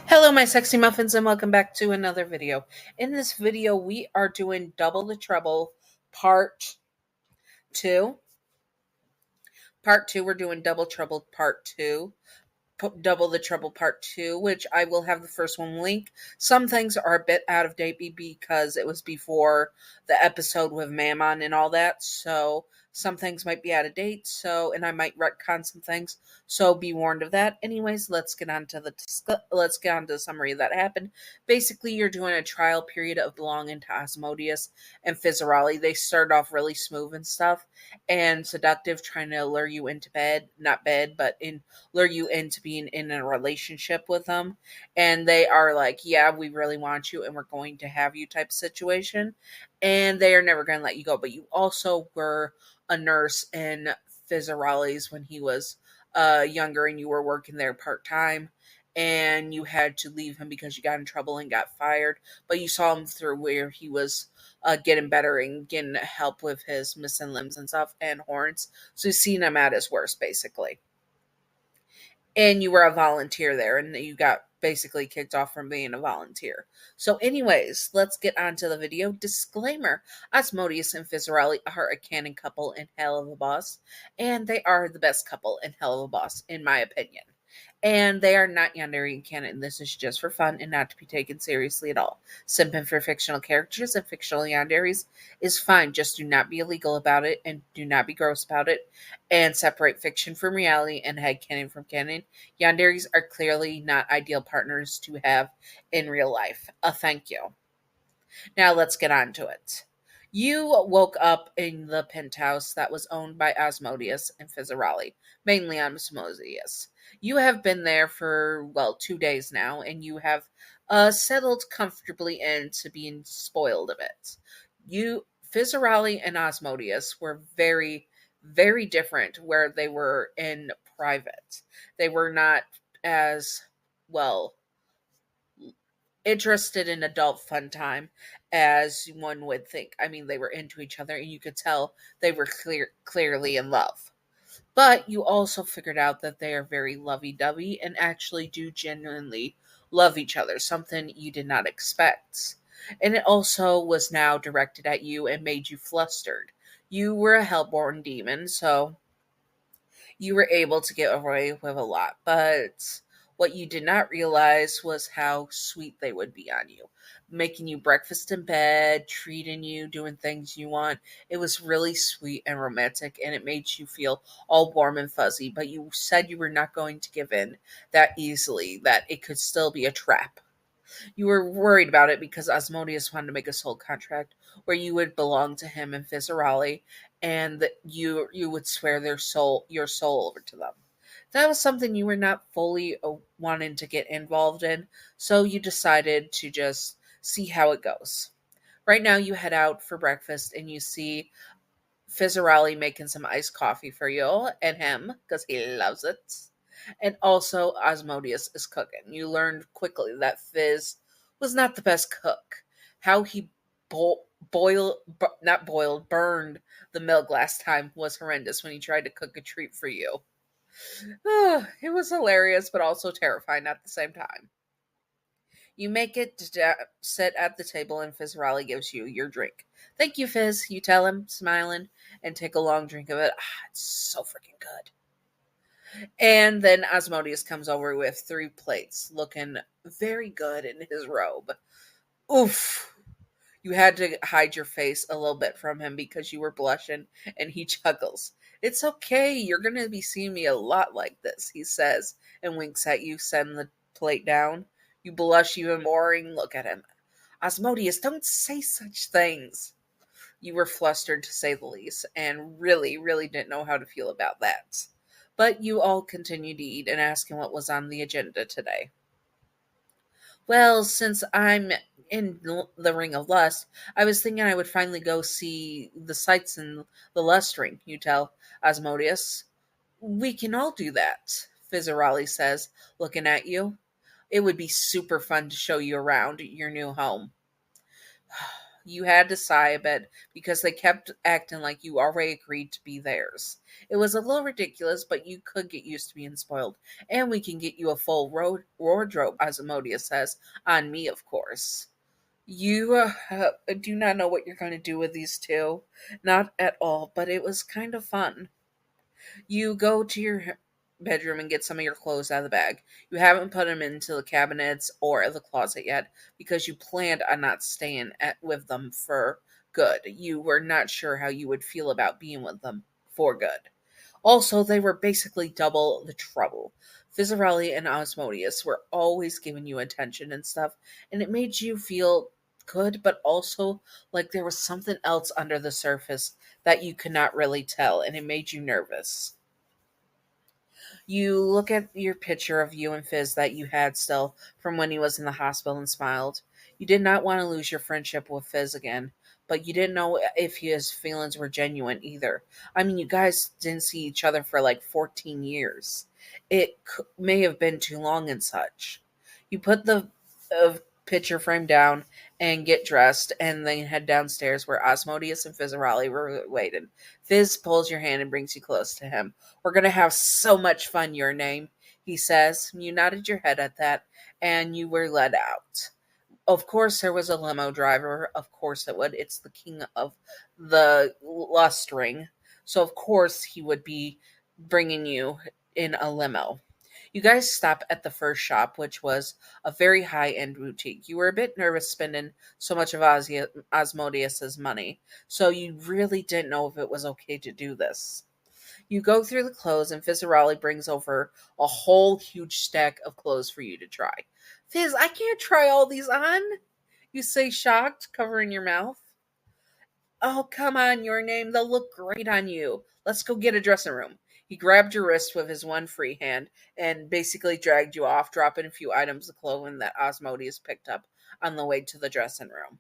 Hello, my sexy muffins, and welcome back to another video. In this video, we are doing Double the Trouble Part 2. Part 2, we're doing Double Trouble Part 2. Double the Trouble Part 2, which I will have the first one link. Some things are a bit out of date because it was before the episode with Mammon and all that, so some things might be out of date, and I might retcon some things, so be warned of that. Anyways, let's get on to the summary that happened. Basically, you're doing a trial period of belonging to Asmodeus and Fizzarolli. They started off really smooth and stuff, and seductive, trying to lure you into bed, not bed, but lure you into being in a relationship with them. And they are like, yeah, we really want you and we're going to have you type situation. And they are never going to let you go. But you also were a nurse in Fizzarolli's when he was younger and you were working there part-time. And you had to leave him because you got in trouble and got fired. But you saw him through where he was getting better and getting help with his missing limbs and stuff and horns. So you've seen him at his worst, basically. And you were a volunteer there, and you got basically kicked off from being a volunteer. So, anyways, let's get on to the video. Disclaimer: Asmodeus and Fizzarolli are a canon couple in Helluva Boss, and they are the best couple in Helluva Boss, in my opinion. And they are not Yandere canon. This is just for fun and not to be taken seriously at all. Simping for fictional characters and fictional Yanderes is fine. Just do not be illegal about it and do not be gross about it. And separate fiction from reality and headcanon from canon. Yanderes are clearly not ideal partners to have in real life. Thank you. Now let's get on to it. You woke up in the penthouse that was owned by Asmodeus and Fizzarolli, mainly Asmodeus. You have been there for, 2 days now, and you have settled comfortably into being spoiled a bit. Fizzarolli and Asmodeus were very, very different where they were in private. They were not as, well, interested in adult fun time as one would think. I mean, they were into each other and you could tell they were clearly in love. But you also figured out that they are very lovey-dovey and actually do genuinely love each other, something you did not expect. And it also was now directed at you and made you flustered. You were a hellborn demon, so you were able to get away with a lot, but what you did not realize was how sweet they would be on you. Making you breakfast in bed, treating you, doing things you want. It was really sweet and romantic, and it made you feel all warm and fuzzy, but you said you were not going to give in that easily, that it could still be a trap. You were worried about it because Asmodeus wanted to make a soul contract where you would belong to him and Fizzarolli, and that you would swear your soul over to them. That was something you were not fully wanting to get involved in, so you decided to just see how it goes. Right now, you head out for breakfast and you see Fizzarolli making some iced coffee for you and him because he loves it. And also, Asmodeus is cooking. You learned quickly that Fizz was not the best cook. How he burned the milk last time was horrendous when he tried to cook a treat for you. It was hilarious, but also terrifying at the same time. You make it to sit at the table, and Fizzarolli gives you your drink. Thank you, Fizz, you tell him, smiling, and take a long drink of it. It's so freaking good. And then Asmodeus comes over with 3 plates, looking very good in his robe. Oof. You had to hide your face a little bit from him because you were blushing, and he chuckles. It's okay, you're going to be seeing me a lot like this, he says, and winks at you, setting the plate down. You blush even more and look at him. Asmodeus, don't say such things. You were flustered, to say the least, and really, really didn't know how to feel about that. But you all continued to eat and ask him what was on the agenda today. Well, since I'm in the Ring of Lust, I was thinking I would finally go see the sights in the Lust Ring, you tell Asmodeus. We can all do that, Fizzarolli says, looking at you. It would be super fun to show you around your new home. You had to sigh a bit because they kept acting like you already agreed to be theirs. It was a little ridiculous, but you could get used to being spoiled. And we can get you a full wardrobe, Asmodeus says. On me, of course. You do not know what you're going to do with these two. Not at all, but it was kind of fun. You go to your bedroom and get some of your clothes out of the bag. You haven't put them into the cabinets or the closet yet because you planned on not staying with them for good. You were not sure how you would feel about being with them for good. Also, they were basically double the trouble. Fizzarolli and Asmodeus were always giving you attention and stuff, and it made you feel good, but also like there was something else under the surface that you could not really tell, and it made you nervous. You look at your picture of you and Fizz that you had still from when he was in the hospital and smiled. You did not want to lose your friendship with Fizz again, but you didn't know if his feelings were genuine either. I mean, you guys didn't see each other for like 14 years. It may have been too long and such. You put the picture frame down and get dressed, and then head downstairs where Osmodius and Fizzarolli were waiting. Fizz pulls your hand and brings you close to him. We're going to have so much fun, your name, he says. You nodded your head at that, and you were led out. Of course, there was a limo driver. Of course it would. It's the king of the lust ring. So, of course, he would be bringing you in a limo. You guys stop at the first shop, which was a very high-end boutique. You were a bit nervous spending so much of Osmodeus's money, so you really didn't know if it was okay to do this. You go through the clothes, and Fizzarolli brings over a whole huge stack of clothes for you to try. Fizz, I can't try all these on, you say, shocked, covering your mouth. Oh, come on, your name. They'll look great on you. Let's go get a dressing room. He grabbed your wrist with his one free hand and basically dragged you off, dropping a few items of clothing that Osmodeus picked up on the way to the dressing room.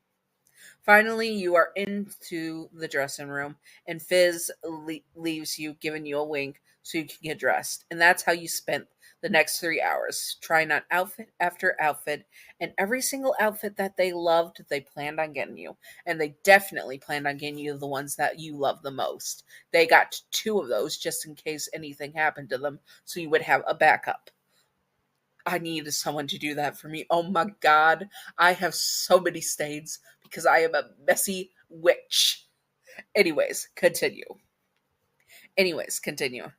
Finally, you are into the dressing room, and Fizz leaves you, giving you a wink so you can get dressed. And that's how you spent the next 3 hours, trying on outfit after outfit, and every single outfit that they loved, they planned on getting you. And they definitely planned on getting you the ones that you love the most. They got 2 of those just in case anything happened to them, so you would have a backup. I needed someone to do that for me. Oh my god, I have so many stains because I am a messy witch. Anyways, continue. Anyways, continue.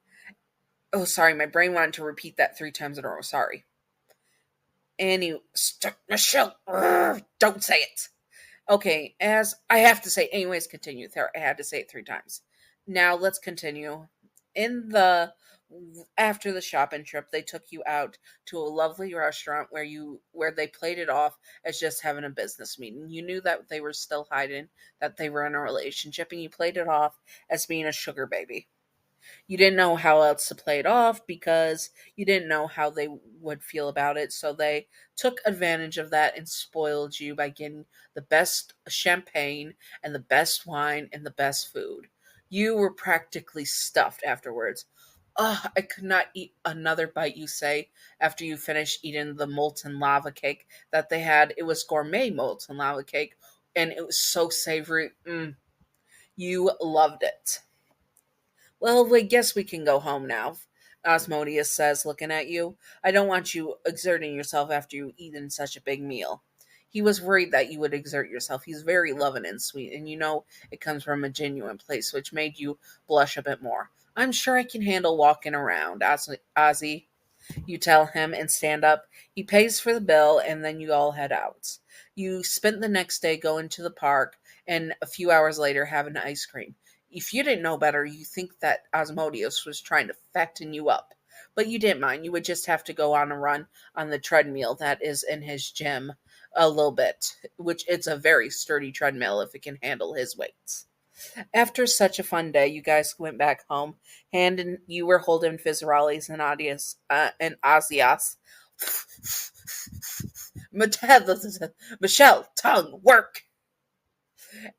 Oh, sorry, my brain wanted to repeat that 3 times in a row. Sorry. Michelle, don't say it. Okay, as I have to say, anyways, continue. There, I had to say it 3 times. Now let's continue. In the After the shopping trip, they took you out to a lovely restaurant where they played it off as just having a business meeting. You knew that they were still hiding that they were in a relationship, and you played it off as being a sugar baby. You didn't know how else to play it off because you didn't know how they would feel about it. So they took advantage of that and spoiled you by getting the best champagne and the best wine and the best food. You were practically stuffed afterwards. Ugh, I could not eat another bite, you say, after you finished eating the molten lava cake that they had. It was gourmet molten lava cake, and it was so savory. You loved it. Well, I guess we can go home now, Asmodeus says, looking at you. I don't want you exerting yourself after you've eaten such a big meal. He was worried that you would exert yourself. He's very loving and sweet, and you know it comes from a genuine place, which made you blush a bit more. I'm sure I can handle walking around, Ozzy. You tell him and stand up. He pays for the bill, and then you all head out. You spent the next day going to the park, and a few hours later having ice cream. If you didn't know better, you think that Asmodeus was trying to fatten you up. But you didn't mind. You would just have to go on a run on the treadmill that is in his gym a little bit, which it's a very sturdy treadmill if it can handle his weights. After such a fun day, you guys went back home, and you were holding Fizzarolli's and and Ozias. Michelle, tongue, work!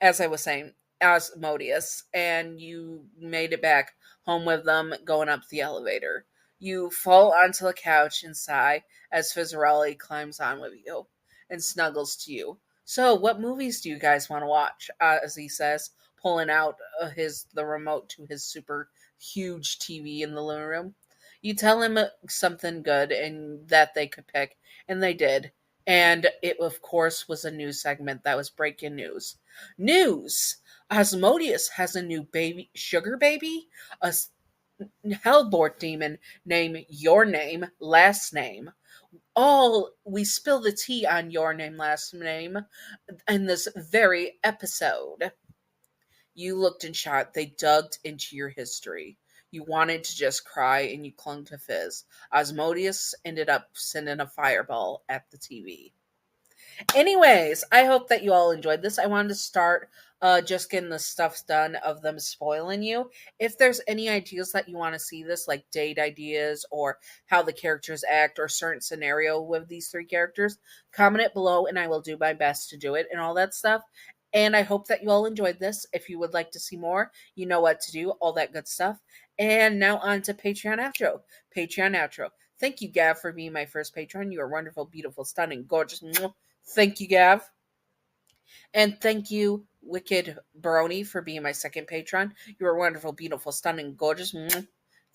As I was saying, Asmodeus, and you made it back home with them going up the elevator. You fall onto the couch and sigh as Fizzarolli climbs on with you and snuggles to you. So, what movies do you guys want to watch? As he says, pulling out the remote to his super huge TV in the living room. You tell him something good and that they could pick, and they did. And it, of course, was a news segment that was breaking news. News! Asmodeus has a new baby, sugar baby, a hellboard demon named Your Name, Last Name. All we spill the tea on Your Name, Last Name in this very episode. You looked and shot, they dug into your history. You wanted to just cry and you clung to Fizz. Osmodius ended up sending a fireball at the TV. Anyways, I hope that you all enjoyed this. I wanted to start just getting the stuff done of them spoiling you. If there's any ideas that you want to see this, like date ideas or how the characters act or certain scenario with these three characters, comment it below and I will do my best to do it and all that stuff. And I hope that you all enjoyed this. If you would like to see more, you know what to do, all that good stuff. And now on to Patreon outro. Patreon outro. Thank you, Gav, for being my first patron. You are wonderful, beautiful, stunning, gorgeous. Thank you, Gav. And thank you, Wicked Baroni, for being my second patron. You are wonderful, beautiful, stunning, gorgeous.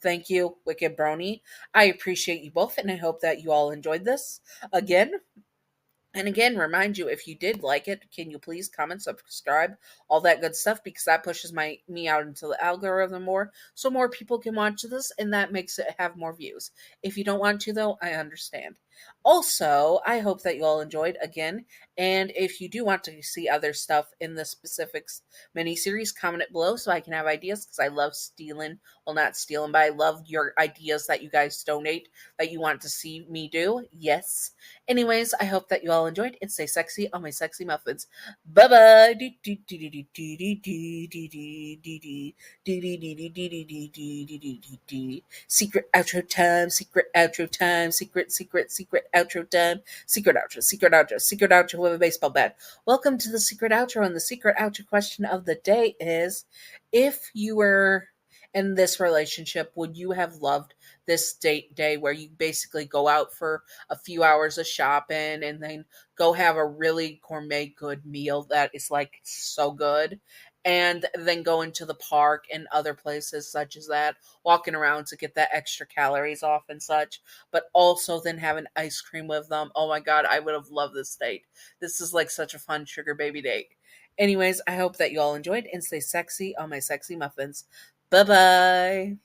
Thank you, Wicked Brony. I appreciate you both, and I hope that you all enjoyed this. Again, remind you, if you did like it, can you please comment, subscribe, all that good stuff, because that pushes me out into the algorithm more, so more people can watch this, and that makes it have more views. If you don't want to, though, I understand. Also, I hope that you all enjoyed again, and if you do want to see other stuff in the specifics miniseries, comment it below so I can have ideas, because I love stealing, well, not stealing, but I love your ideas that you guys donate that you want to see me do. Yes. Anyways, I hope that you all enjoyed and stay sexy on my sexy muffins. Bye bye. Secret outro time, secret outro time, secret outro time, secret outro with a baseball bat. Welcome to the secret outro, and the secret outro question of the day is, if you were in this relationship, would you have loved this date day where you basically go out for a few hours of shopping and then go have a really gourmet good meal that is like so good, and then go into the park and other places such as that, walking around to get that extra calories off and such, but also then have an ice cream with them? Oh my god, I would have loved this date. This is like such a fun sugar baby date. Anyways, I hope that you all enjoyed and stay sexy on my sexy muffins. Bye bye.